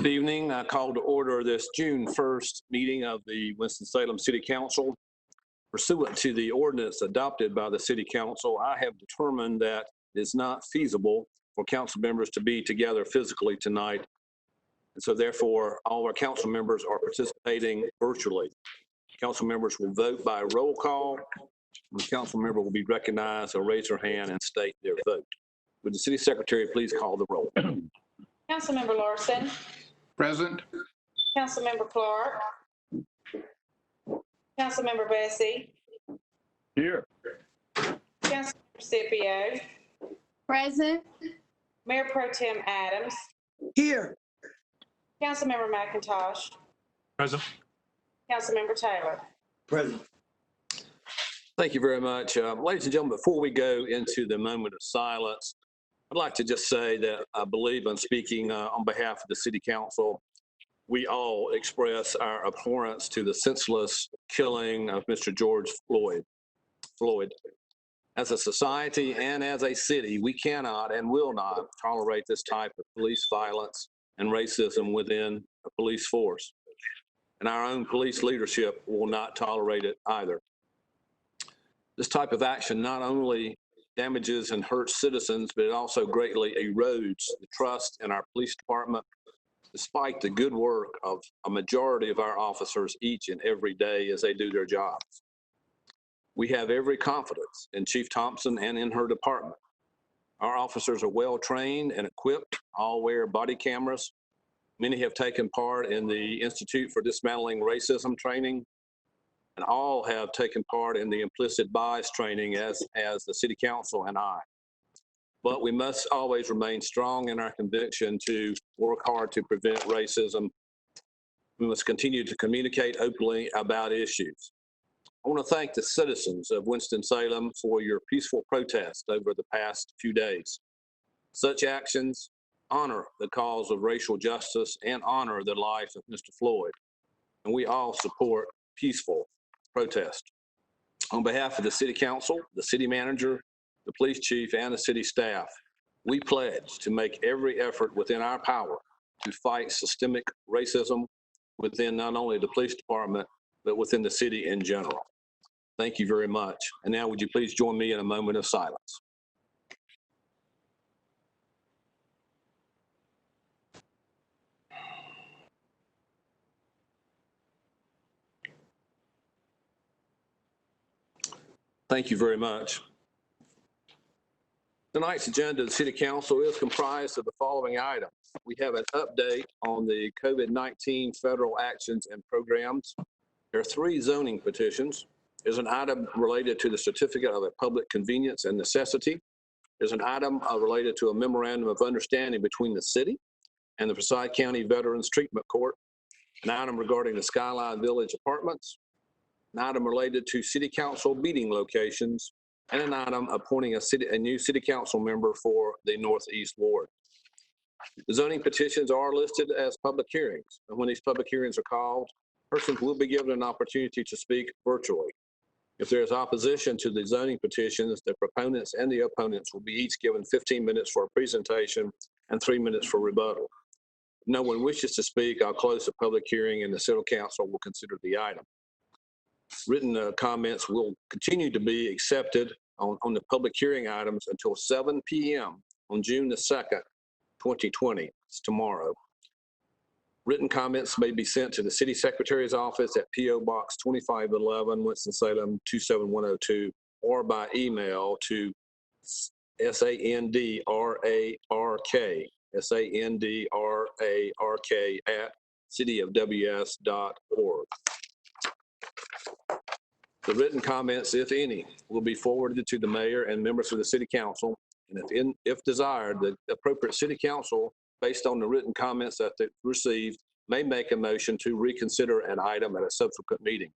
Good evening. I call to order this June 1st meeting of the Winston-Salem City Council. Pursuant to the ordinance adopted by the City Council, I have determined that it is not feasible for council members to be together physically tonight. And so therefore, all our council members are participating virtually. Council members will vote by roll call. The council member will be recognized or raise their hand and state their vote. Would the city secretary please call the roll? Councilmember Larson. Present. Councilmember Clark. Councilmember Bessie. Here. Councilmember Scipio. Present. Mayor Pro Tem Adams. Here. Councilmember McIntosh. Present. Councilmember Taylor. Present. Thank you very much. Ladies and gentlemen, before we go into the moment of silence, I'd like to just say that I believe I'm speaking on behalf of the City Council. We all express our abhorrence to the senseless killing of Mr. George Floyd. As a society and as a city, we cannot and will not tolerate this type of police violence and racism within a police force. And our own police leadership will not tolerate it either. This type of action not only damages and hurts citizens, but it also greatly erodes the trust in our police department, despite the good work of a majority of our officers each and every day as they do their jobs. We have every confidence in Chief Thompson and in her department. Our officers are well trained and equipped, all wear body cameras. Many have taken part in the Institute for Dismantling Racism training, and all have taken part in the implicit bias training as the City Council and I. But we must always remain strong in our conviction to work hard to prevent racism. We must continue to communicate openly about issues. I want to thank the citizens of Winston-Salem for your peaceful protest over the past few days. Such actions honor the cause of racial justice and honor the life of Mr. Floyd. And we all support peaceful protest. On behalf of the City Council, the City Manager, the Police Chief, and the City staff, we pledge to make every effort within our power to fight systemic racism within not only the Police Department, but within the city in general. Thank you very much. And now would you please join me in a moment of silence? Thank you very much. Tonight's agenda of the City Council is comprised of the following items. We have an update on the COVID-19 federal actions and programs. There are 3 zoning petitions. There's an item related to the certificate of a public convenience and necessity. There's an item related to a memorandum of understanding between the city and the Forsyth County Veterans Treatment Court. An item regarding the Skyline Village Apartments. An item related to City Council meeting locations, and an item appointing a new City Council member for the Northeast Ward. The zoning petitions are listed as public hearings, and when these public hearings are called, persons will be given an opportunity to speak virtually. If there is opposition to the zoning petitions, the proponents and the opponents will be each given 15 minutes for a presentation and 3 minutes for rebuttal. If no one wishes to speak, I'll close the public hearing and the City Council will consider the item. Written comments will continue to be accepted on the public hearing items until 7 p.m. on June the 2nd, 2020. It's tomorrow. Written comments may be sent to the City Secretary's office at P.O. Box 2511, Winston-Salem 27102, or by email to sandrark@cityofws.org. The written comments, if any, will be forwarded to the mayor and members of the City Council. And if desired, the appropriate City Council, based on the written comments that they received, may make a motion to reconsider an item at a subsequent meeting.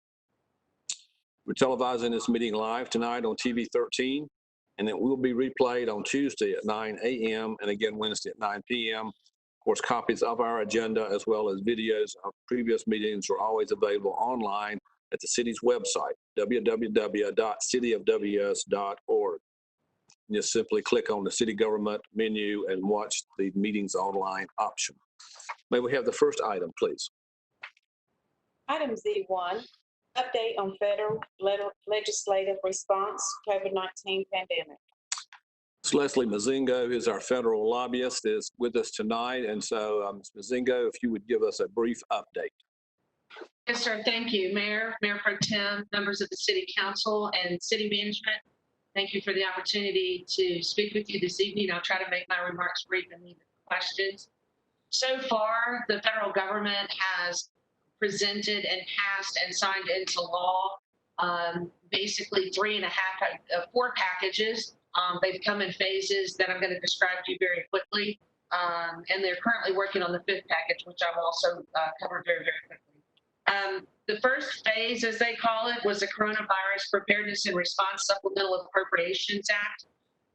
We're televising this meeting live tonight on TV 13, and it will be replayed on Tuesday at 9 a.m. and again Wednesday at 9 p.m. Of course, copies of our agenda as well as videos of previous meetings are always available online at the city's website, www.cityofws.org. Just simply click on the city government menu and watch the meetings online option. May we have the first item, please? Item Z1, update on federal legislative response to COVID-19 pandemic. Ms. Leslie Mazingo, who's our federal lobbyist, is with us tonight. And so, Ms. Mazingo, if you would give us a brief update. Yes, sir. Thank you, Mayor Pro Tem, members of the City Council, and City Management. Thank you for the opportunity to speak with you this evening. I'll try to make my remarks brief and leave questions. So far, the federal government has presented and passed and signed into law basically 4 packages. They've come in phases that I'm going to describe to you very quickly. And they're currently working on the 5th package, which I will also cover very, very quickly. The first phase, as they call it, was the Coronavirus Preparedness and Response Supplemental Appropriations Act.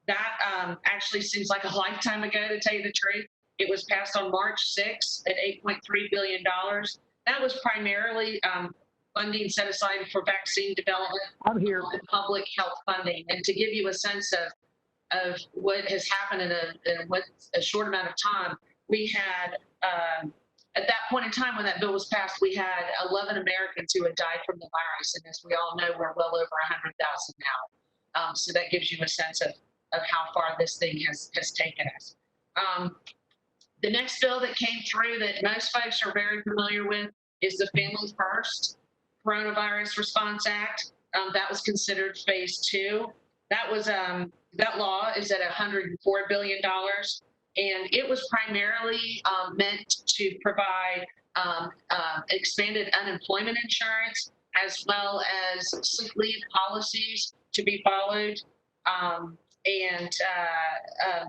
That actually seems like a lifetime ago, to tell you the truth. It was passed on March 6th at $8.3 billion. That was primarily funding set aside for vaccine development and public health funding. And to give you a sense of what has happened in a short amount of time, we had, at that point in time when that bill was passed, we had 11 Americans who had died from the virus. And as we all know, we're well over 100,000 now. So that gives you a sense of how far this thing has taken us. The next bill that came through that most folks are very familiar with is the Family First Coronavirus Response Act. That was considered phase 2. That law is at $104 billion, and it was primarily meant to provide expanded unemployment insurance as well as sick leave policies to be followed. And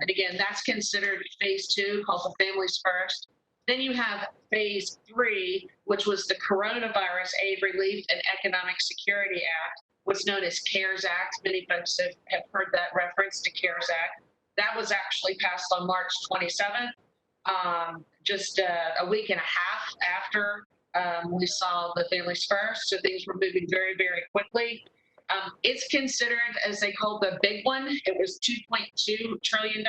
again, that's considered phase 2, called the Families First. Then you have phase 3, which was the Coronavirus Aid, Relief, and Economic Security Act, what's known as CARES Act. Many folks have heard that reference to CARES Act. That was actually passed on March 27th, just a week and a half after we saw the Families First. So things were moving very, very quickly. It's considered, as they call the big one, it was $2.2 trillion.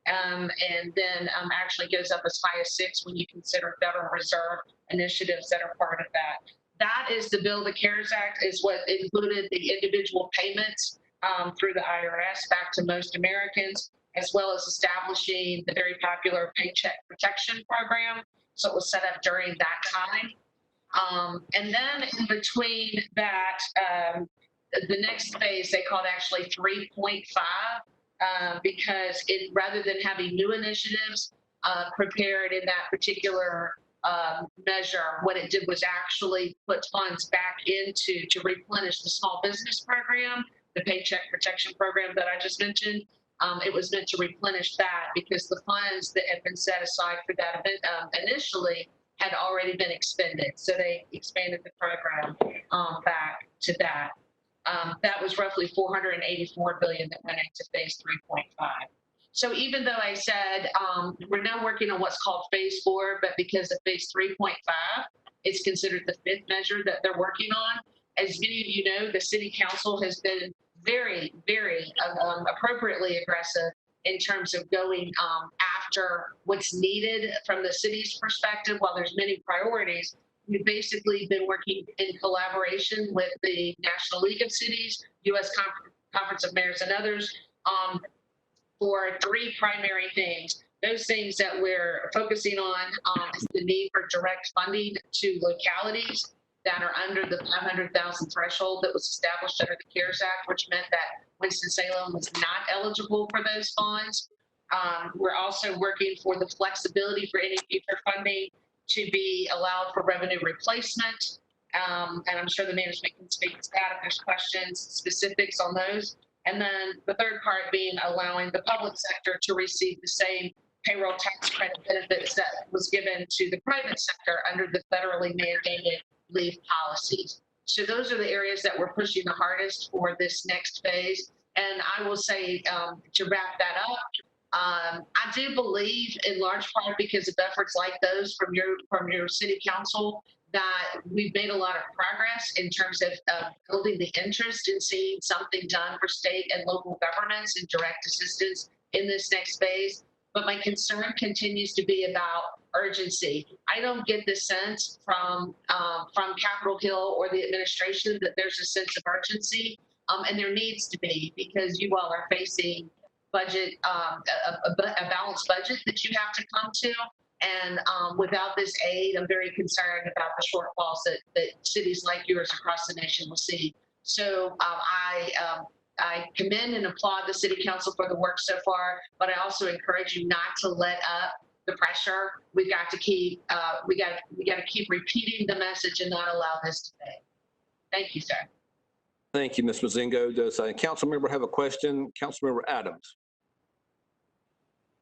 And then actually goes up as high as 6 when you consider Federal Reserve initiatives that are part of that. That is the bill. The CARES Act is what included the individual payments through the IRS back to most Americans, as well as establishing the very popular Paycheck Protection Program. So it was set up during that time. And then in between that, the next phase, they called actually 3.5. Because rather than having new initiatives prepared in that particular measure, what it did was actually put funds back into to replenish the small business program, the Paycheck Protection Program that I just mentioned. It was meant to replenish that because the funds that had been set aside for that event initially had already been expended. So they expanded the program back to that. That was roughly $484 billion that went into phase 3.5. So even though I said we're now working on what's called phase 4, but because of phase 3.5, it's considered the 5th measure that they're working on. As many of you know, the City Council has been very, very appropriately aggressive in terms of going after what's needed from the city's perspective. While there's many priorities, we've basically been working in collaboration with the National League of Cities, U.S. Conference of Mayors, and others for 3 primary things. Those things that we're focusing on is the need for direct funding to localities that are under the 500,000 threshold that was established under the CARES Act, which meant that Winston-Salem was not eligible for those funds. We're also working for the flexibility for any future funding to be allowed for revenue replacement. And I'm sure the management can speak to that if there's questions, specifics on those. And then the third part being allowing the public sector to receive the same payroll tax credit benefits that was given to the private sector under the federally mandated leave policies. So those are the areas that we're pushing the hardest for this next phase. And I will say, to wrap that up, I do believe, in large part because of efforts like those from your city council, that we've made a lot of progress in terms of building the interest in seeing something done for state and local governments and direct assistance in this next phase. But my concern continues to be about urgency. I don't get the sense from Capitol Hill or the administration that there's a sense of urgency, and there needs to be, because you all are facing budget, a balanced budget that you have to come to. And without this aid, I'm very concerned about the shortfalls that cities like yours across the nation will see. So I commend and applaud the city council for the work so far, but I also encourage you not to let up the pressure. We've got to keep we got to keep repeating the message and not allow this to fail. Thank you, sir. Thank you, Ms. Mazingo. Does a council member have a question? Councilmember Adams.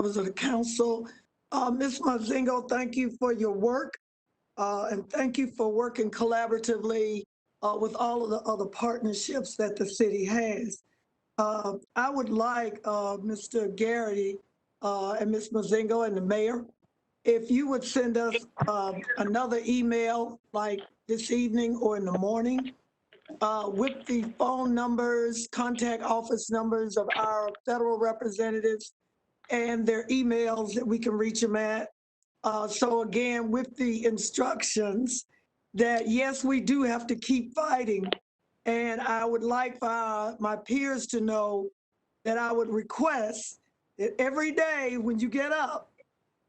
Members of the council, Ms. Mazingo, thank you for your work, and thank you for working collaboratively with all of the other partnerships that the city has. I would like Mr. Garrity and Ms. Mazingo and the mayor, if you would send us another email like this evening or in the morning with the phone numbers, contact office numbers of our federal representatives and their emails that we can reach them at. So again, with the instructions that yes, we do have to keep fighting. And I would like for my peers to know that I would request that every day when you get up,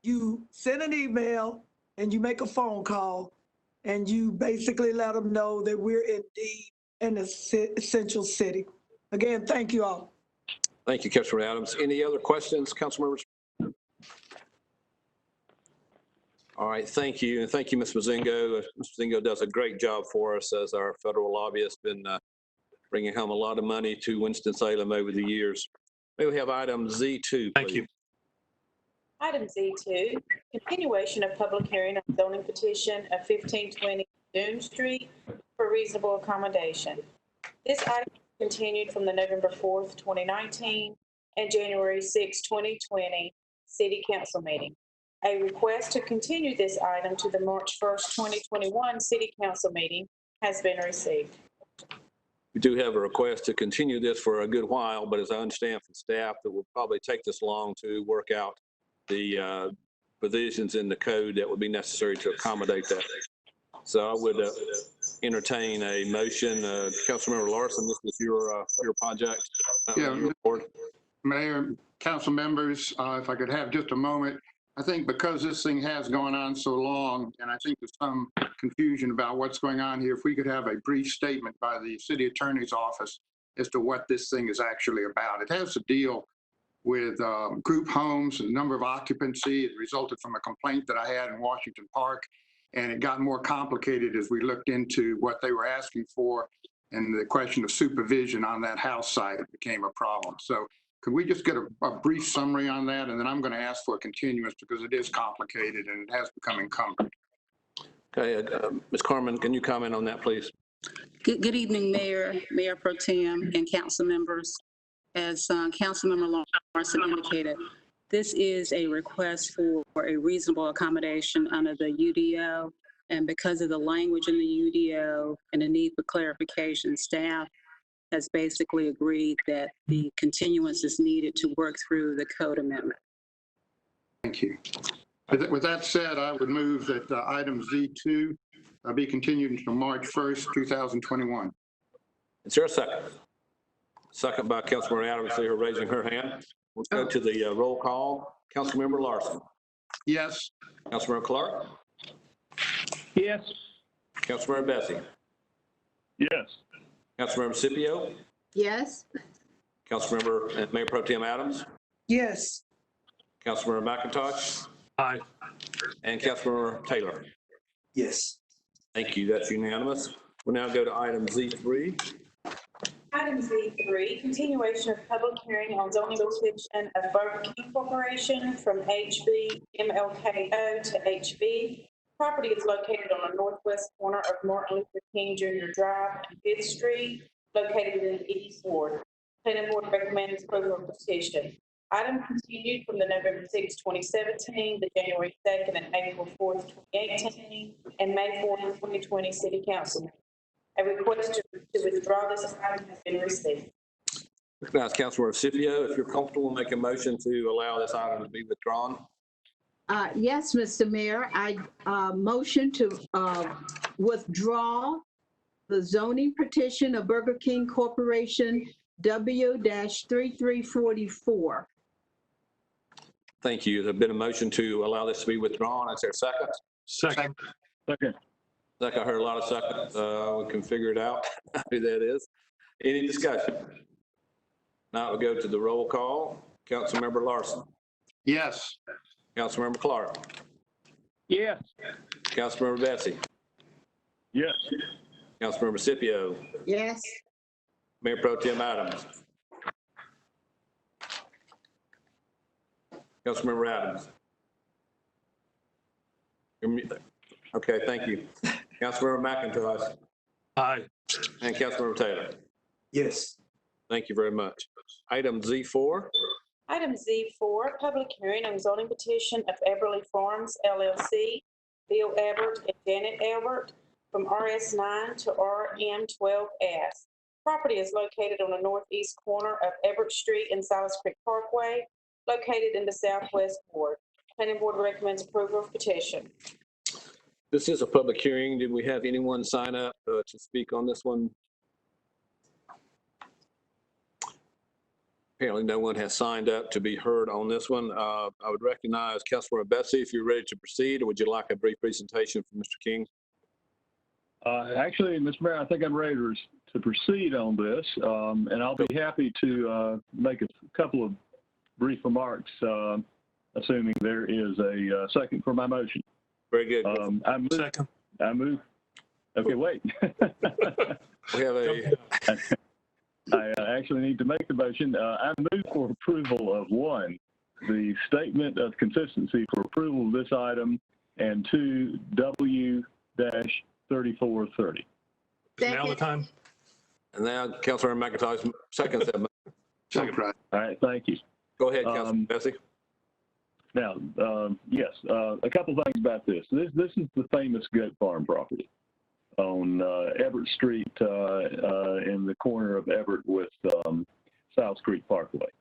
you send an email and you make a phone call and you basically let them know that we're indeed an essential city. Again, thank you all. Thank you, Councilmember Adams. Any other questions, council members? All right, thank you. And thank you, Ms. Mazingo. Ms. Mazingo does a great job for us as our federal lobbyist, been bringing home a lot of money to Winston-Salem over the years. May we have item Z2, please? Thank you. Item Z2, continuation of public hearing on zoning petition of 1520 Dune Street for reasonable accommodation. This item continued from the November 4th, 2019 and January 6, 2020 City Council meeting. A request to continue this item to the March 1st, 2021 City Council meeting has been received. We do have a request to continue this for a good while, but as I understand from staff, that will probably take this long to work out the provisions in the code that would be necessary to accommodate that. So I would entertain a motion. Councilmember Larson, this was your project. Yeah, your board. Mayor, council members, if I could have just a moment. I think because this thing has gone on so long, and I think there's some confusion about what's going on here, if we could have a brief statement by the city attorney's office as to what this thing is actually about. It has to deal with group homes and the number of occupancy. It resulted from a complaint that I had in Washington Park, and it got more complicated as we looked into what they were asking for, and the question of supervision on that house site became a problem. So could we just get a brief summary on that? And then I'm going to ask for a continuance because it is complicated and it has become encumbered. Okay, Ms. Carmen, can you comment on that, please? Good evening, Mayor, Mayor Pro Tem, and council members. As Councilmember Larson indicated, this is a request for a reasonable accommodation under the UDO. And because of the language in the UDO and the need for clarification, staff has basically agreed that the continuance is needed to work through the code amendment. Thank you. With that said, I would move that item Z2 be continued until March 1st, 2021. Is there a second? Second by Councilmember Adams, see her raising her hand. We'll go to the roll call. Councilmember Larson. Yes. Councilmember Clark. Yes. Councilmember Bessie. Yes. Councilmember Scipio. Yes. Councilmember and Mayor Pro Tem Adams. Yes. Councilmember McIntosh. Aye. And Councilmember Taylor. Yes. Thank you. That's unanimous. We'll now go to item Z3. Item Z3, continuation of public hearing on zoning petition of Burger King Corporation from HB MLKO to HB. Property is located on the northwest corner of Martin Luther King Jr. Drive and 5th Street, located in the East Ward. Planning Board recommends approval of petition. Item continued from the November 6, 2017, the January 2nd and April 4th, 2018, and May 4th, 2020 City Council meeting. A request to withdraw this item has been received. Recognize Councilmember Scipio. If you're comfortable, make a motion to allow this item to be withdrawn. Yes, Mr. Mayor, I motion to withdraw the zoning petition of Burger King Corporation W-3344. Thank you. There's been a motion to allow this to be withdrawn. Is there a second? Second. Second, I heard a lot of seconds. We can figure it out who that is. Any discussion? Now we'll go to the roll call. Councilmember Larson. Yes. Councilmember Clark. Yes. Councilmember Bessie. Yes. Councilmember Scipio. Yes. Mayor Pro Tem Adams. Councilmember Adams. Okay, thank you. Councilmember McIntosh. Aye. And Councilmember Taylor. Yes. Thank you very much. Item Z4. Item Z4, public hearing on zoning petition of Everly Farms LLC, Bill Everett and Janet Everett, from RS9 to RM12S. Property is located on the northeast corner of Everett Street and Silas Creek Parkway, located in the southwest ward. Planning board recommends approval of petition. This is a public hearing. Did we have anyone sign up to speak on this one? Apparently no one has signed up to be heard on this one. I would recognize Councilmember Bessie if you're ready to proceed, or would you like a brief presentation from Mr. King? Actually, Mr. Mayor, I think I'm ready to proceed on this, and I'll be happy to make a couple of brief remarks, assuming there is a second for my motion. Very good. Second. I move. Okay, wait. We have a. I actually need to make the motion. I move for approval of 1, the statement of consistency for approval of this item, and 2, W-3430. Now the time. And now Councilmember McIntosh seconds that. Second. All right, thank you. Go ahead, Councilmember Bessie. Now, yes, a couple things about this. This is the famous goat farm property on Everett Street in the corner of Everett with South Creek Parkway.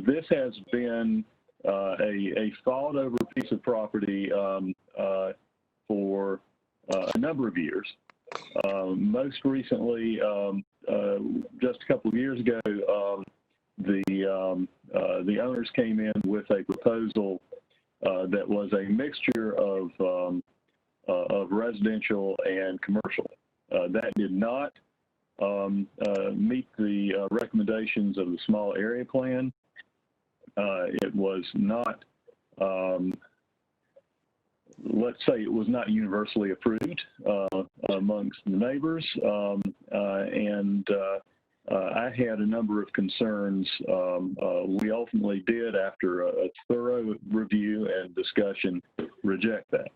This has been a fought-over piece of property for a number of years. Most recently, just a couple of years ago, the owners came in with a proposal that was a mixture of residential and commercial. That did not meet the recommendations of the small area plan. It was not, let's say it was not universally approved amongst the neighbors. I had a number of concerns. We ultimately did, after a thorough review and discussion, reject that.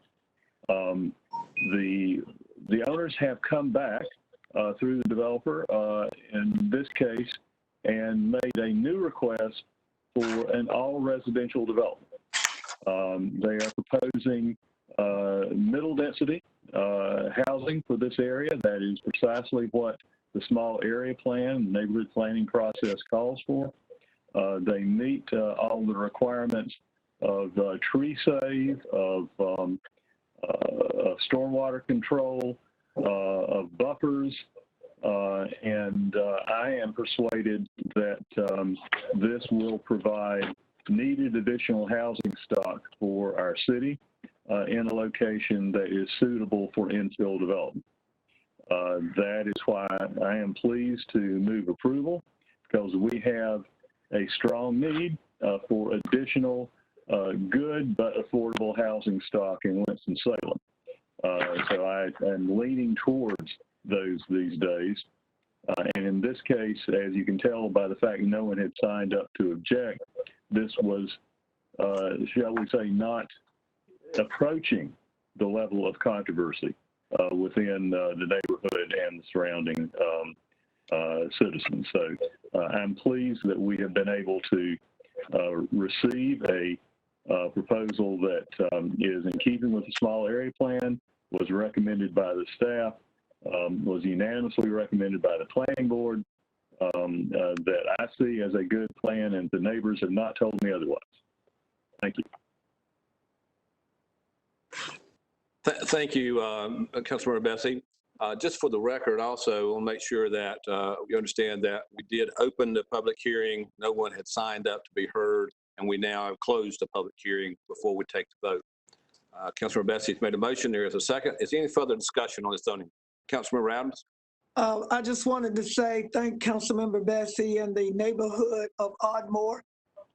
The owners have come back through the developer in this case and made a new request for an all residential development. They are proposing middle density housing for this area. That is precisely what the small area plan, the neighborhood planning process calls for. They meet all the requirements of tree save, of stormwater control, of buffers, and I am persuaded that this will provide needed additional housing stock for our city in a location that is suitable for infill development. That is why I am pleased to move approval, because we have a strong need for additional good but affordable housing stock in Winston-Salem. So I am leaning towards those these days. And in this case, as you can tell by the fact no one had signed up to object, this was, shall we say, not approaching the level of controversy within the neighborhood and the surrounding citizens. So I'm pleased that we have been able to receive a proposal that is in keeping with the small area plan, was recommended by the staff, was unanimously recommended by the planning board, that I see as a good plan, and the neighbors have not told me otherwise. Thank you. Thank you, Councilmember Bessie. Just for the record, also, we'll make sure that we understand that we did open the public hearing. No one had signed up to be heard, and we now have closed the public hearing before we take the vote. Councilmember Bessie has made a motion. There is a second. Is there any further discussion on this zoning? Councilmember Adams? I just wanted to say thank Councilmember Bessie and the neighborhood of Ardmore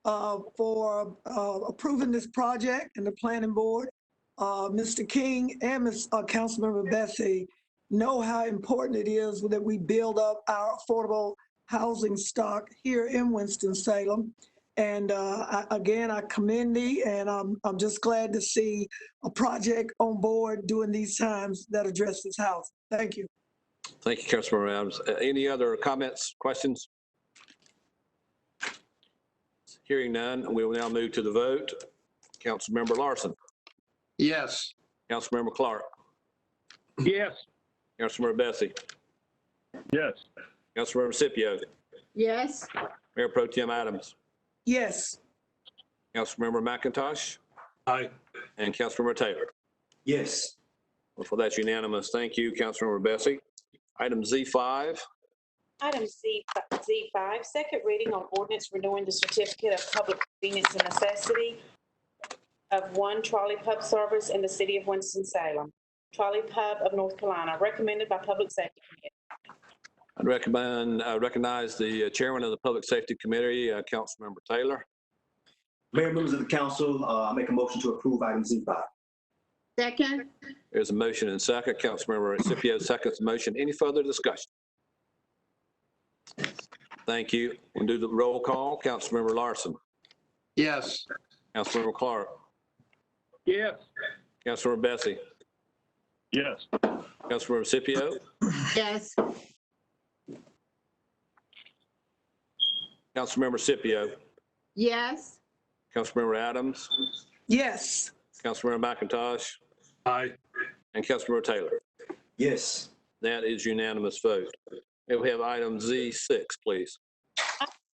for approving this project and the planning board. Mr. King and Councilmember Bessie know how important it is that we build up our affordable housing stock here in Winston-Salem. And again, I commend thee, and I'm just glad to see a project on board during these times that addresses housing. Thank you. Thank you, Councilmember Adams. Any other comments, questions? Hearing none, we will now move to the vote. Councilmember Larson. Yes. Councilmember Clark. Yes. Councilmember Bessie. Yes. Councilmember Scipio. Yes. Mayor Pro Tem Adams. Yes. Councilmember McIntosh. Aye. And Councilmember Taylor. Yes. Well, for that's unanimous. Thank you, Councilmember Bessie. Item Z5. Item Z5, second reading on ordinance renewing the certificate of public convenience and necessity of one trolley pub service in the city of Winston-Salem. Trolley Pub of North Carolina, recommended by Public Safety Committee. I'd recognize the chairman of the Public Safety Committee, Councilmember Taylor. Mayor, members of the council, I make a motion to approve item Z5. Second. There's a motion and second. Councilmember Scipio seconds the motion. Any further discussion? Thank you. We'll do the roll call. Councilmember Larson. Yes. Councilmember Clark. Yes. Councilmember Bessie. Yes. Councilmember Scipio. Yes. Councilmember Scipio. Yes. Councilmember Adams. Yes. Councilmember McIntosh. Aye. And Councilmember Taylor. Yes. That is unanimous vote. May we have item Z6, please?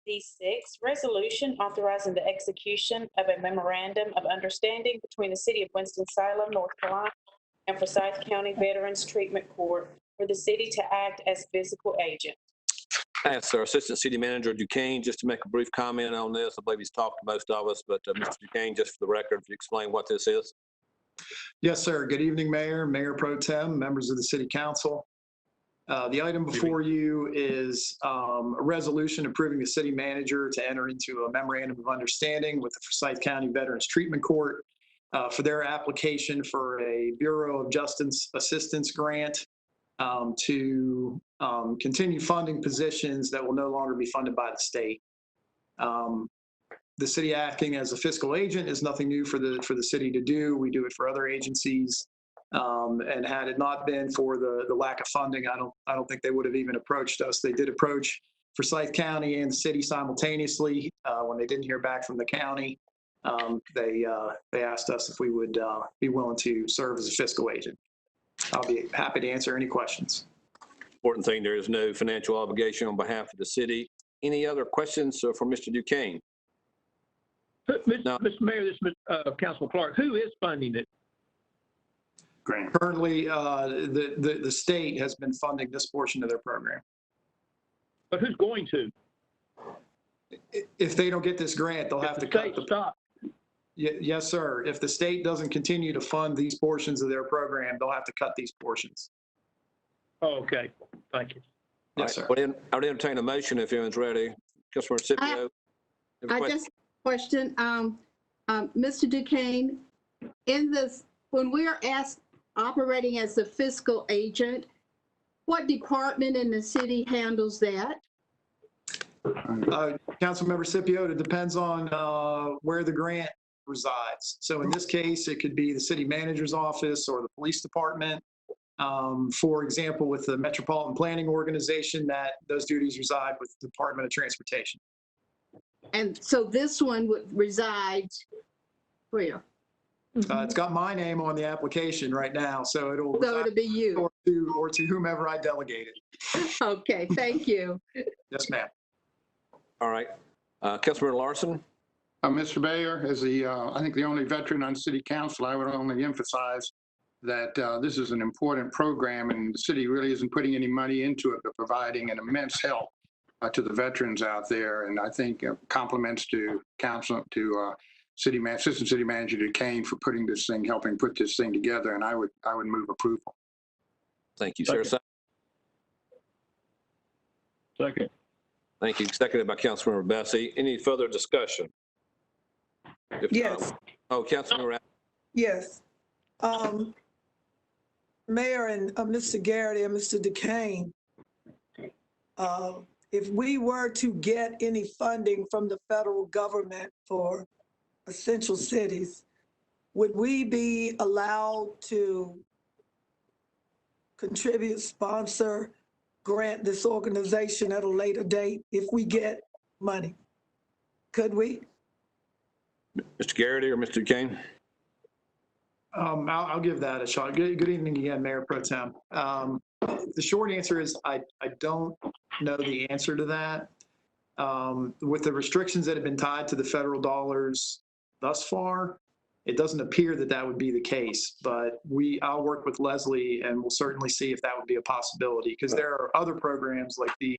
Z6, resolution authorizing the execution of a memorandum of understanding between the city of Winston-Salem, North Carolina, and Forsyth County Veterans Treatment Court for the city to act as physical agent. I asked our Assistant City Manager Duquesne just to make a brief comment on this. I believe he's talked to most of us, but Mr. Duquesne, just for the record, to explain what this is. Yes, sir. Good evening, Mayor, Mayor Pro Tem, members of the City Council. The item before you is a resolution approving the city manager to enter into a memorandum of understanding with the Forsyth County Veterans Treatment Court for their application for a Bureau of Justice Assistance grant to continue funding positions that will no longer be funded by the state. The city acting as a fiscal agent is nothing new for the city to do. We do it for other agencies. And had it not been for the lack of funding, I don't think they would have even approached us. They did approach Forsyth County and the city simultaneously. When they didn't hear back from the county, they asked us if we would be willing to serve as a fiscal agent. I'll be happy to answer any questions. Important thing, there is no financial obligation on behalf of the city. Any other questions for Mr. Duquesne? Mr. Mayor, this is Councilman Clark. Who is funding it? Grant. Currently, the state has been funding this portion of their program. But who's going to? If they don't get this grant, they'll have to cut the. Stop. Yes, sir. If the state doesn't continue to fund these portions of their program, they'll have to cut these portions. Oh, okay. Thank you. Yes, sir. I would entertain a motion if everyone's ready. Councilmember Scipio. I just question, Mr. Duquesne, in this, when we're operating as a fiscal agent, what department in the city handles that? Councilmember Scipio, it depends on where the grant resides. So in this case, it could be the city manager's office or the police department. For example, with the Metropolitan Planning Organization, that those duties reside with the Department of Transportation. And so this one would reside where? It's got my name on the application right now, so it'll be you. Or to whomever I delegate it. Okay, thank you. Yes, ma'am. All right. Councilmember Larson. Mr. Mayor, as I think the only veteran on city council, I would only emphasize that this is an important program and the city really isn't putting any money into it, but providing an immense help to the veterans out there. And I think compliments to council, to Assistant City Manager Duquesne for putting this thing, helping put this thing together. And I would move approval. Thank you, sir. Second. Thank you. Seconded by Councilmember Bessie. Any further discussion? If Yes. Oh, Councilmember. Yes. Mayor and Mr. Garrity and Mr. Duquesne, if we were to get any funding from the federal government for essential cities, would we be allowed to contribute, sponsor, grant this organization at a later date if we get money? Could we? Mr. Garrity or Mr. Duquesne? I'll give that a shot. Good evening again, Mayor Pro Tem. The short answer is I don't know the answer to that. With the restrictions that have been tied to the federal dollars thus far, it doesn't appear that that would be the case, but I'll work with Leslie and we'll certainly see if that would be a possibility, because there are other programs like the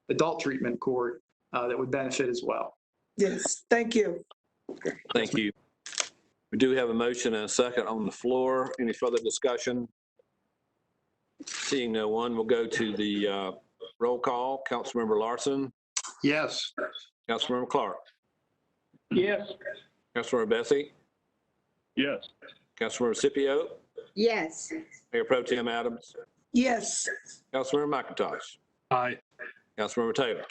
adult treatment court that would benefit as well. Yes, thank you. Thank you. We do have a motion and a second on the floor. Any further discussion? Seeing no one, we'll go to the roll call. Councilmember Larson. Yes. Councilmember Clark. Yes. Councilmember Bessie. Yes. Councilmember Scipio. Yes. Mayor Pro Tem Adams. Yes. Councilmember McIntosh. Aye. Councilmember Taylor.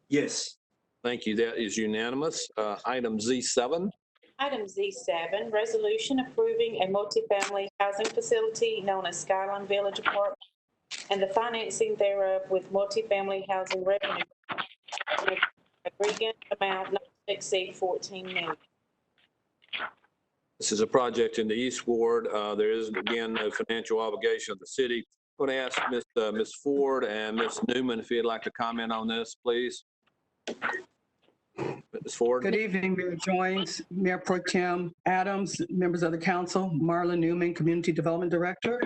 Yes. Thank you. That is unanimous. Item Z7. Item Z7, resolution approving a multifamily housing facility known as Skyline Village Apartment and the financing thereof with multifamily housing revenue. Aggregate amount not to exceed $14 million. This is a project in the East Ward. There is, again, no financial obligation of the city. I'm going to ask Ms. Ford and Ms. Newman if you'd like to comment on this, please. Ms. Ford. Good evening, Mayor Joines, Mayor Pro Tem Adams, members of the council, Marla Newman, Community Development Director.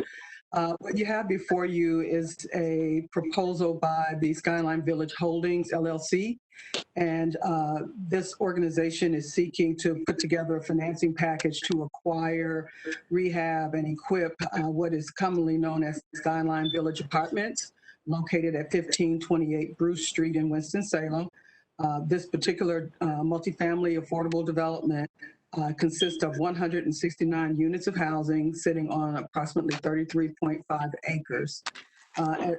What you have before you is a proposal by the Skyline Village Holdings, LLC. And this organization is seeking to put together a financing package to acquire, rehab, and equip what is commonly known as Skyline Village Apartments, located at 1528 Bruce Street in Winston-Salem. This particular multifamily affordable development consists of 169 units of housing sitting on approximately 33.5 acres.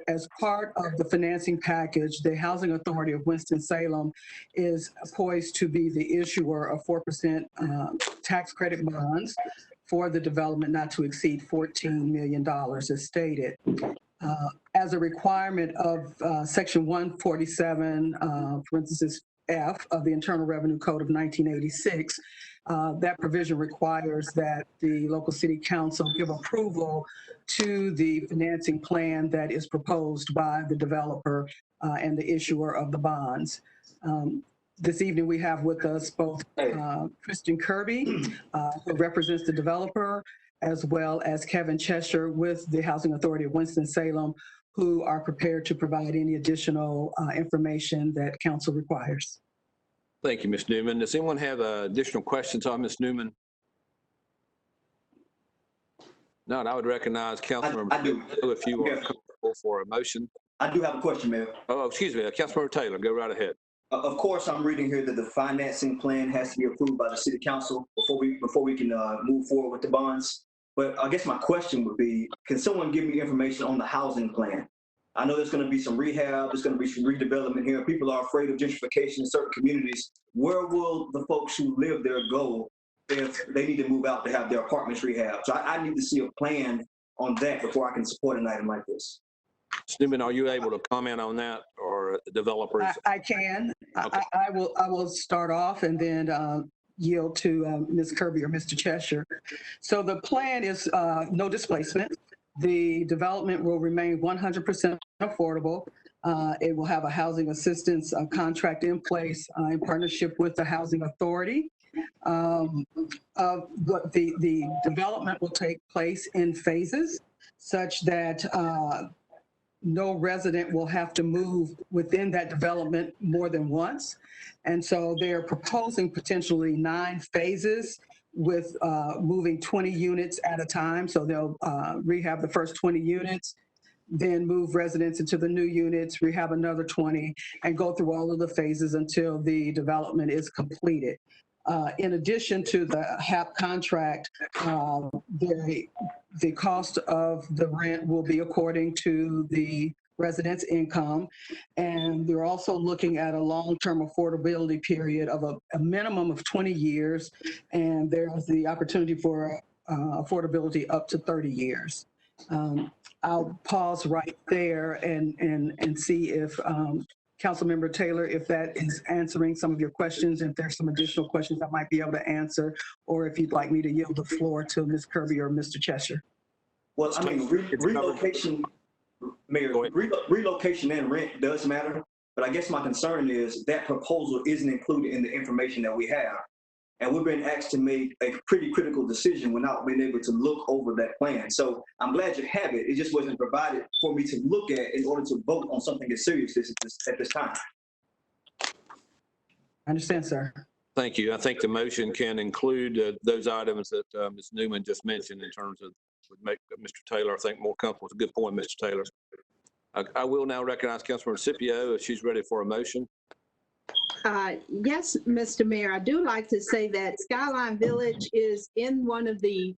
As part of the financing package, the Housing Authority of Winston-Salem is poised to be the issuer of 4% tax credit bonds for the development not to exceed $14 million as stated. As a requirement of Section 147, parenthesis F of the Internal Revenue Code of 1986, that provision requires that the local city council give approval to the financing plan that is proposed by the developer and the issuer of the bonds. This evening we have with us both Kristen Kirby, who represents the developer, as well as Kevin Cheshire with the Housing Authority of Winston-Salem, who are prepared to provide any additional information that council requires. Thank you, Ms. Newman. Does anyone have additional questions on Ms. Newman? No, I would recognize Councilmember I do. if you are comfortable for a motion. I do have a question, Mayor. Oh, excuse me, Councilmember Taylor, go right ahead. Of course, I'm reading here that the financing plan has to be approved by the city council before we can move forward with the bonds. But I guess my question would be, can someone give me information on the housing plan? I know there's going to be some rehab, there's going to be some redevelopment here. People are afraid of gentrification in certain communities. Where will the folks who live there go if they need to move out to have their apartments rehabbed? So I need to see a plan on that before I can support an item like this. Ms. Newman, are you able to comment on that, or the developers? I can. Okay. I will start off and then yield to Ms. Kirby or Mr. Cheshire. So the plan is no displacement. The development will remain 100% affordable. It will have a housing assistance contract in place in partnership with the Housing Authority. The development will take place in phases such that no resident will have to move within that development more than once. And so they're proposing potentially 9 phases with moving 20 units at a time. So they'll rehab the first 20 units, then move residents into the new units, rehab another 20, and go through all of the phases until the development is completed. In addition to the HAP contract, the cost of the rent will be according to the residents' income. And they're also looking at a long-term affordability period of a minimum of 20 years. And there's the opportunity for affordability up to 30 years. I'll pause right there and see if Councilmember Taylor, if that is answering some of your questions, if there's some additional questions I might be able to answer, or if you'd like me to yield the floor to Ms. Kirby or Mr. Cheshire. Well, I mean, relocation, Mayor, relocation and rent does matter, but I guess my concern is that proposal isn't included in the information that we have. And we've been asked to make a pretty critical decision without being able to look over that plan. So I'm glad you have it. It just wasn't provided for me to look at in order to vote on something as serious at this time. I understand, sir. Thank you. I think the motion can include those items that Ms. Newman just mentioned in terms of would make Mr. Taylor, I think, more comfortable. It's a good point, Mr. Taylor. I will now recognize Councilmember Scipio if she's ready for a motion. Yes, Mr. Mayor, I do like to say that Skyline Village is in one of the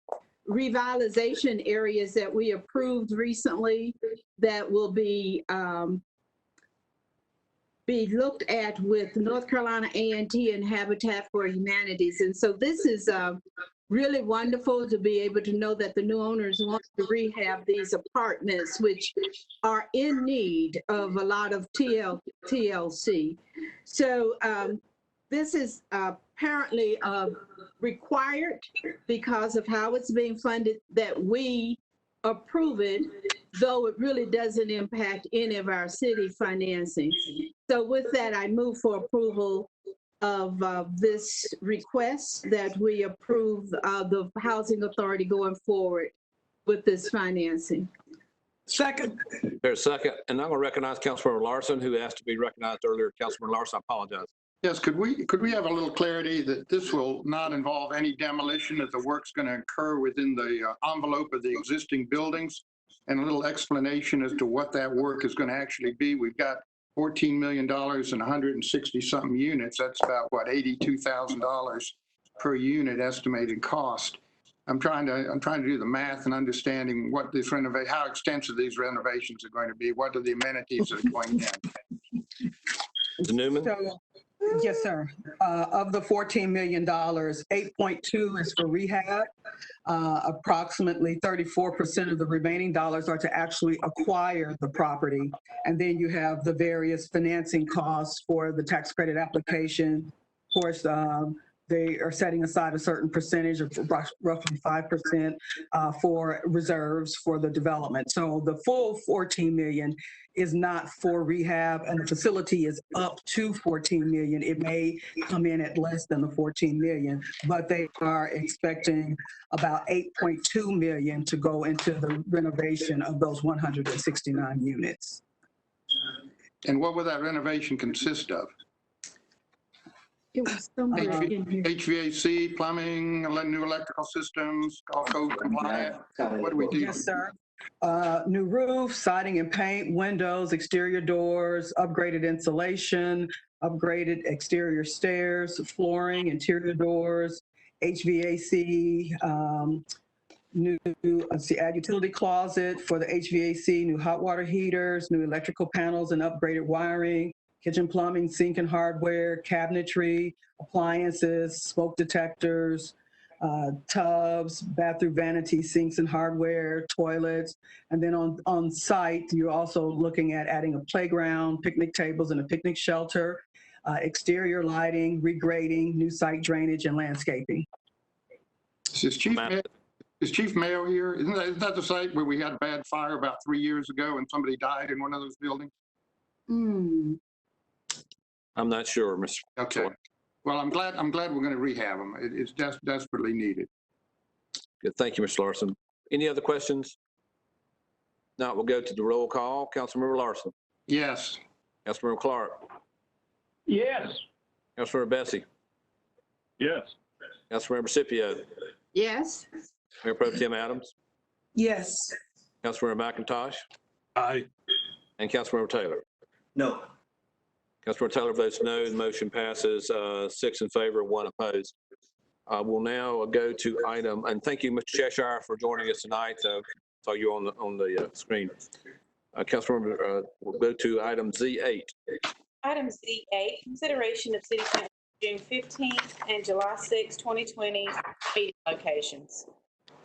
revitalization areas that we approved recently that will be looked at with North Carolina A&T and Habitat for Humanities. And so this is really wonderful to be able to know that the new owners want to rehab these apartments, which are in need of a lot of TLC. So this is apparently required because of how it's being funded that we approve it, though it really doesn't impact any of our city financing. So with that, I move for approval of this request that we approve the Housing Authority going forward with this financing. Second. There's a second, and I'm going to recognize Councilmember Larson, who asked to be recognized earlier. Councilmember Larson, I apologize. Yes, could we have a little clarity that this will not involve any demolition, that the work's going to occur within the envelope of the existing buildings, and a little explanation as to what that work is going to actually be? We've got $14 million and 160 something units. That's about what, $82,000 per unit estimated cost. I'm trying to do the math and understanding what this how extensive these renovations are going to be. What are the amenities that are going in? Mr. Newman? So, yes, sir. Of the $14 million, 8.2 is for rehab. Approximately 34% of the remaining dollars are to actually acquire the property. And then you have the various financing costs for the tax credit application. Of course, they are setting aside a certain percentage of roughly 5% for reserves for the development. So the full 14 million is not for rehab, and the facility is up to 14 million. It may come in at less than the 14 million, but they are expecting about 8.2 million to go into the renovation of those 169 units. And what will that renovation consist of? It was somewhere in here. HVAC, plumbing, new electrical systems, all code compliant? What do we do? Yes, sir. New roof, siding and paint, windows, exterior doors, upgraded insulation, upgraded exterior stairs, flooring, interior doors, HVAC, add utility closet for the HVAC, new hot water heaters, new electrical panels and upgraded wiring, kitchen plumbing, sink and hardware, cabinetry, appliances, smoke detectors, tubs, bathroom vanity, sinks and hardware, toilets. And then on site, you're also looking at adding a playground, picnic tables and a picnic shelter, exterior lighting, regrading, new site drainage and landscaping. Is Chief Mayo here? Isn't that the site where we had a bad fire about 3 years ago and somebody died in one of those buildings? I'm not sure, Mr. Okay. Well, I'm glad we're going to rehab them. It's desperately needed. Good. Thank you, Mr. Larson. Any other questions? Now we'll go to the roll call. Councilmember Larson. Yes. Councilmember Clark. Yes. Councilmember Bessie. Yes. Councilmember Scipio. Yes. Mayor Pro Tem Adams. Yes. Councilmember McIntosh. Aye. And Councilmember Taylor. No. Councilmember Taylor votes no. The motion passes 6 in favor, 1 opposed. We'll now go to item, and thank you, Mr. Cheshire, for joining us tonight. Saw you on the screen. Councilmember, we'll go to item Z8. Item Z8, consideration of City Council June 15th and July 6th, 2020 meeting locations.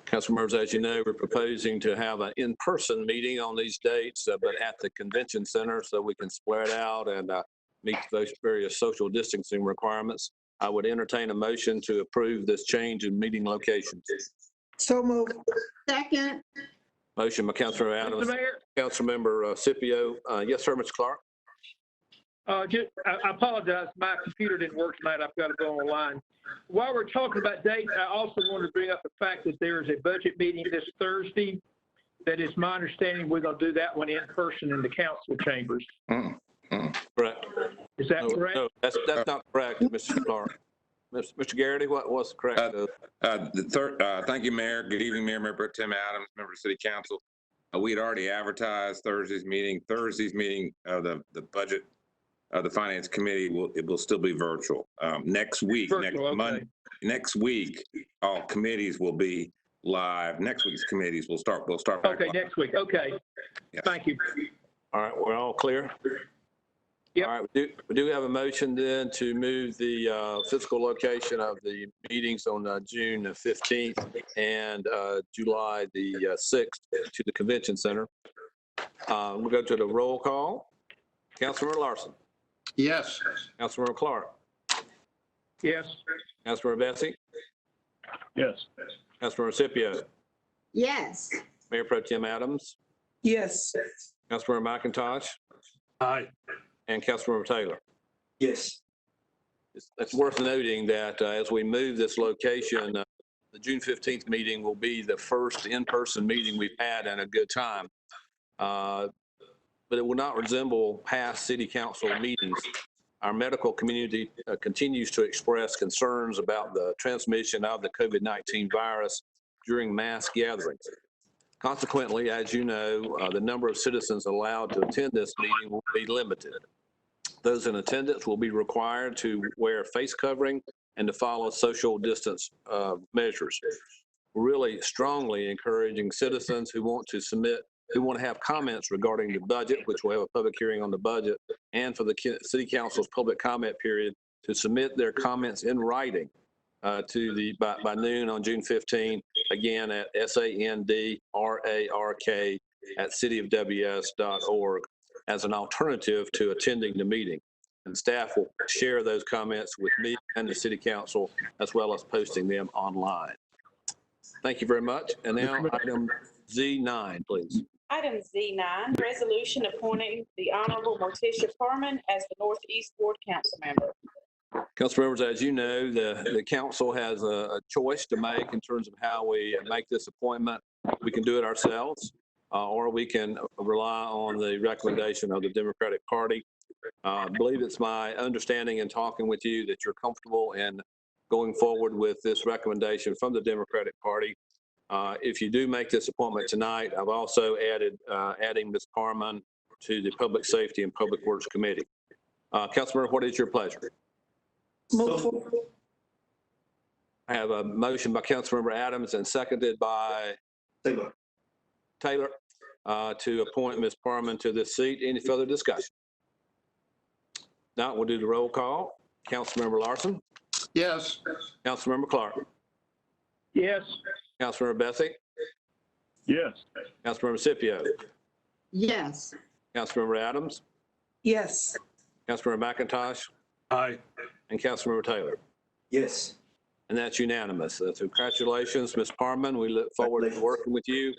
Council members, as you know, we're proposing to have an in-person meeting on these dates, but at the convention center so we can spread out and meet those various social distancing requirements. I would entertain a motion to approve this change in meeting locations. So moved. Second. Motion by Councilmember Adams. Mr. Mayor, Councilmember Scipio. Yes, sir, Mr. Clark. I apologize. My computer didn't work tonight. I've got to go online. While we're talking about dates, I also want to bring up the fact that there is a budget meeting this Thursday. That is my understanding. We're going to do that one in person in the council chambers. Correct. Is that correct? No, that's not correct, Mr. Clark. Mr. Garrity, what was correct? Thank you, Mayor. Good evening, Mayor Pro Tem Adams, member of City Council. We had already advertised Thursday's meeting. The budget, the Finance Committee will still be virtual. Next week, next week, all committees will be live. Next week's committees will start back Okay, live. next week. Okay. Yes. Thank you. All right, we're all clear? Yep. All right, we do have a motion then to move the physical location of the meetings on June 15th and July the 6th to the convention center. We'll go to the roll call. Councilmember Larson. Yes. Councilmember Clark. Yes. Councilmember Bessie. Yes. Councilmember Scipio. Yes. Mayor Pro Tem Adams. Yes. Councilmember McIntosh. Aye. And Councilmember Taylor. Yes. It's worth noting that as we move this location, the June 15th meeting will be the first in-person meeting we've had in a good time. But it will not resemble past city council meetings. Our medical community continues to express concerns about the transmission of the COVID-19 virus during mass gatherings. Consequently, as you know, the number of citizens allowed to attend this meeting will be limited. Those in attendance will be required to wear face covering and to follow social distance measures. We're really strongly encouraging citizens who want to have comments regarding the budget, which we'll have a public hearing on the budget, and for the City Council's public comment period to submit their comments in writing by noon on June 15, again at sandrark@cityofws.org as an alternative to attending the meeting. And staff will share those comments with me and the City Council, as well as posting them online. Thank you very much. And now item Z9, please. Item Z9, resolution appointing the Honorable Morticia Parman as the Northeast Ward Council member. Council members, as you know, the council has a choice to make in terms of how we make this appointment. We can do it ourselves, or we can rely on the recommendation of the Democratic Party. I believe it's my understanding in talking with you that you're comfortable in going forward with this recommendation from the Democratic Party. If you do make this appointment tonight, I've also adding Ms. Parman to the Public Safety and Public Works Committee. Councilmember, what is your pleasure? Move forward. I have a motion by Councilmember Adams and seconded by Taylor to appoint Ms. Parman to this seat. Any further discussion? Now we'll do the roll call. Councilmember Larson. Yes. Councilmember Clark. Yes. Councilmember Bessie. Yes. Councilmember Scipio. Yes. Councilmember Adams. Yes. Councilmember McIntosh. Aye. And Councilmember Taylor. Yes. And that's unanimous. So congratulations, Ms. Parman. We look forward to working with you.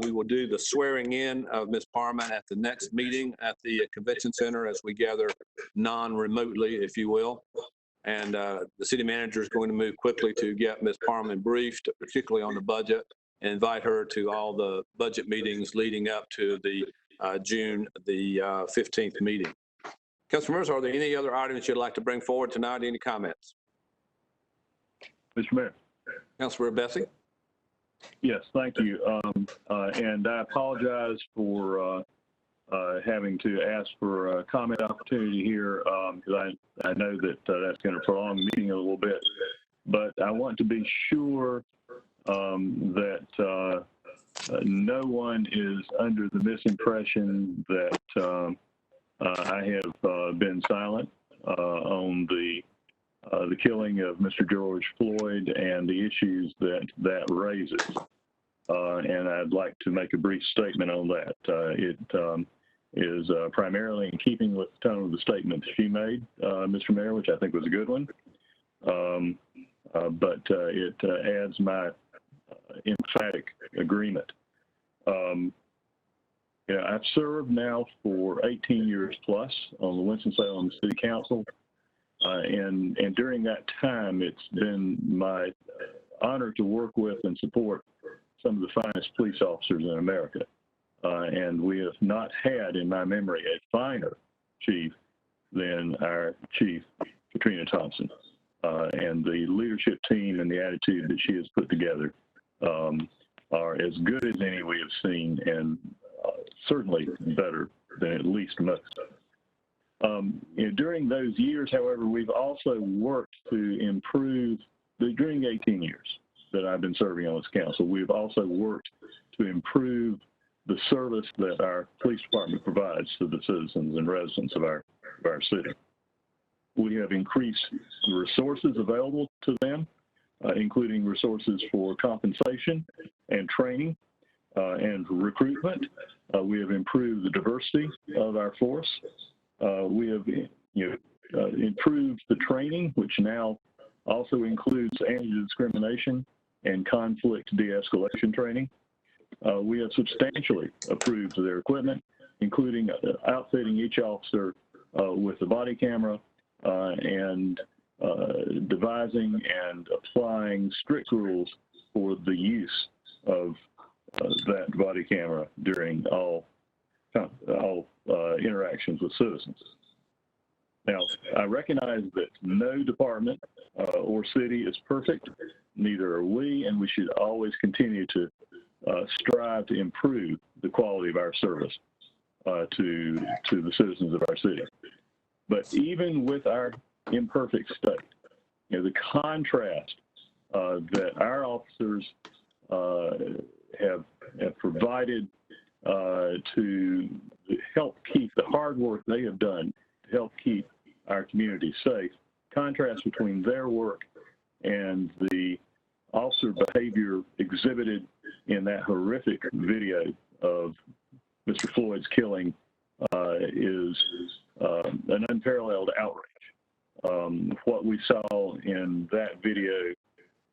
We will do the swearing in of Ms. Parman at the next meeting at the convention center as we gather non-remotely, if you will. And the city manager is going to move quickly to get Ms. Parman briefed, particularly on the budget, and invite her to all the budget meetings leading up to the June the 15th meeting. Council members, are there any other items you'd like to bring forward tonight? Any comments? Mr. Mayor. Councilor Bessie? Yes, thank you. And I apologize for having to ask for a comment opportunity here because I know that that's going to prolong the meeting a little bit. But I want to be sure that no one is under the misimpression that I have been silent on the killing of Mr. George Floyd and the issues that raises. And I'd like to make a brief statement on that. It is primarily in keeping with the tone of the statement that you made, Mr. Mayor, which I think was a good one. But it adds my emphatic agreement. I've served now for 18 years plus on the Winston-Salem City Council. And during that time, it's been my honor to work with and support some of the finest police officers in America. And we have not had, in my memory, a finer chief than our chief, Katrina Thompson. And the leadership team and the attitude that she has put together are as good as any we have seen, and certainly better than at least most. During those years, however, we've also worked to improve, during 18 years that I've been serving on this council, we've also worked to improve the service that our police department provides to the citizens and residents of our city. We have increased the resources available to them, including resources for compensation and training and recruitment. We have improved the diversity of our force. We have improved the training, which now also includes anti-discrimination and conflict de-escalation training. We have substantially improved their equipment, including outfitting each officer with a body camera and devising and applying strict rules for the use of that body camera during all interactions with citizens. Now, I recognize that no department or city is perfect, neither are we, and we should always continue to strive to improve the quality of our service to the citizens of our city. But even with our imperfect state, the contrast that our officers have provided to help keep the hard work they have done to help keep our community safe, contrast between their work and the officer behavior exhibited in that horrific video of Mr. Floyd's killing is an unparalleled outrage. What we saw in that video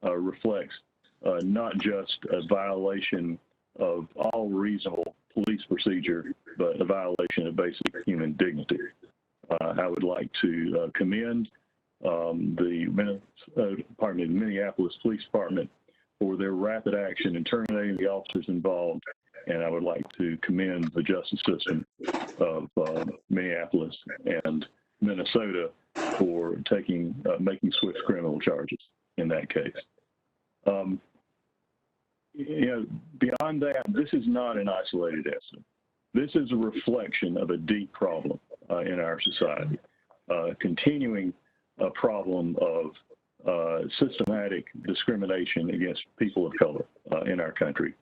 reflects not just a violation of all reasonable police procedure, but a violation of basic human dignity. I would like to commend the Minneapolis Police Department for their rapid action in terminating the officers involved, and I would like to commend the justice system of Minneapolis and Minnesota for making swift criminal charges in that case. Beyond that, this is not an isolated incident. This is a reflection of a deep problem in our society, continuing a problem of systematic discrimination against people of color in our country.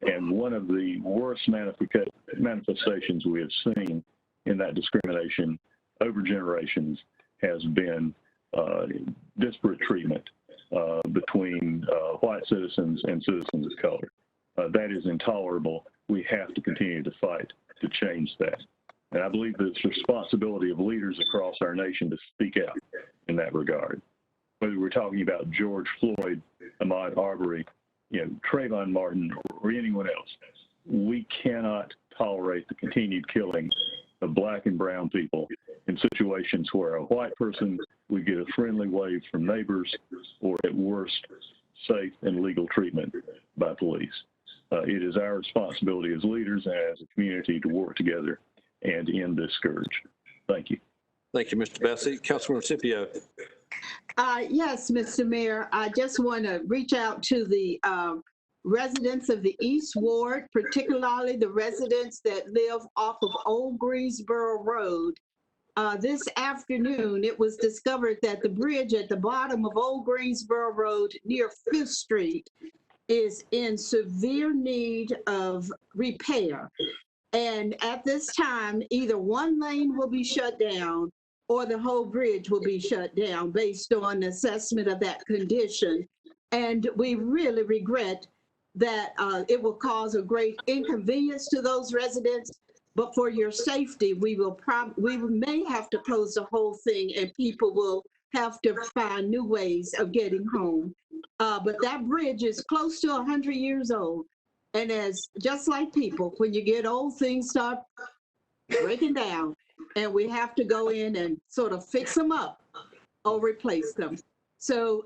And one of the worst manifestations we have seen in that discrimination over generations has been disparate treatment between white citizens and citizens of color. That is intolerable. We have to continue to fight to change that. And I believe that it's the responsibility of leaders across our nation to speak out in that regard. Whether we're talking about George Floyd, Ahmaud Arbery, Trayvon Martin, or anyone else, we cannot tolerate the continued killing of Black and brown people in in situations where a white person would get a friendly wave from neighbors, or at worst, safe and legal treatment by police. It is our responsibility as leaders and as a community to work together and end this scourge. Thank you. Thank you, Mr. Bessie. Councilmember Scipio. Yes, Mr. Mayor, I just want to reach out to the residents of the East Ward, particularly the residents that live off of Old Greensboro Road. This afternoon, it was discovered that the bridge at the bottom of Old Greensboro Road near 5th Street is in severe need of repair. And at this time, either one lane will be shut down or the whole bridge will be shut down based on assessment of that condition. And we really regret that it will cause a great inconvenience to those residents. But for your safety, we may have to close the whole thing and people will have to find new ways of getting home. But that bridge is close to 100 years old. And just like people, when you get old, things start breaking down and we have to go in and sort of fix them up or replace them. So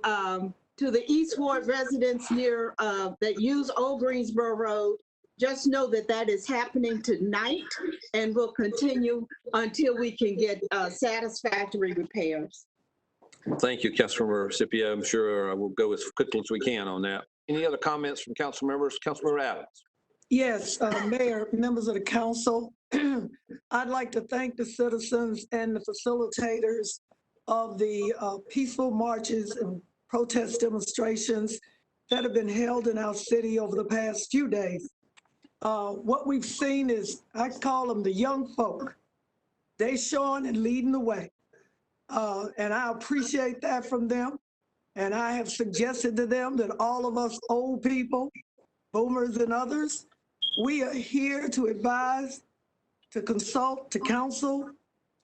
to the East Ward residents near that use Old Greensboro Road, just know that that is happening tonight and will continue until we can get satisfactory repairs. Thank you, Councilmember Scipio. I'm sure we'll go as quickly as we can on that. Any other comments from council members? Councilmember Adams. Yes, Mayor, members of the council, I'd like to thank the citizens and the facilitators of the peaceful marches and protest demonstrations that have been held in our city over the past few days. What we've seen is, I call them the young folk. They showing and leading the way. And I appreciate that from them. And I have suggested to them that all of us old people, boomers and others, we are here to advise, to consult, to counsel,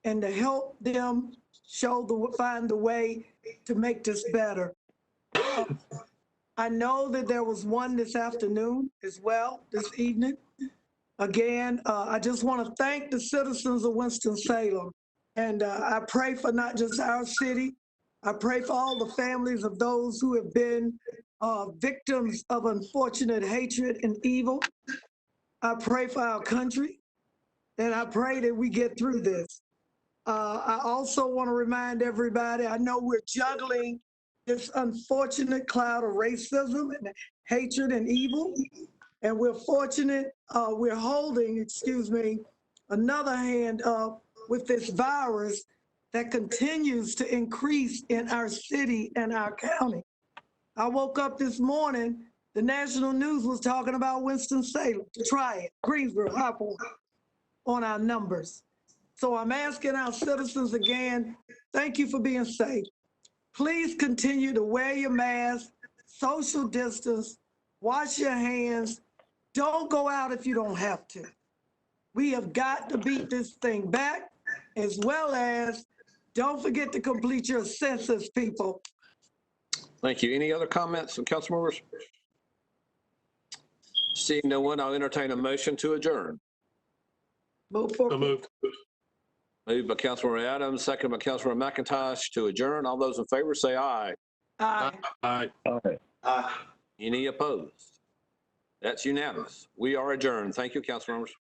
and to help them find the way to make this better. I know that there was one this afternoon as well, this evening. Again, I just want to thank the citizens of Winston-Salem. And I pray for not just our city, I pray for all the families of those who have been victims of unfortunate hatred and evil. I pray for our country, and I pray that we get through this. I also want to remind everybody, I know we're juggling this unfortunate cloud of racism and hatred and evil, and we're fortunate, we're holding, another hand up with this virus that continues to increase in our city and our county. I woke up this morning, the national news was talking about Winston-Salem, Detroit, Greensboro, Hopper on our numbers. So I'm asking our citizens again, thank you for being safe. Please continue to wear your mask, social distance, wash your hands. Don't go out if you don't have to. We have got to beat this thing back, as well as don't forget to complete your census, people. Thank you. Any other comments from council members? Seeing no one, I'll entertain a motion to adjourn. Moved Moved by Councilmember Adams, second by Councilmember McIntosh to adjourn. All those in favor say aye. Aye. Aye. Any opposed? That's unanimous. We are adjourned. Thank you, council members.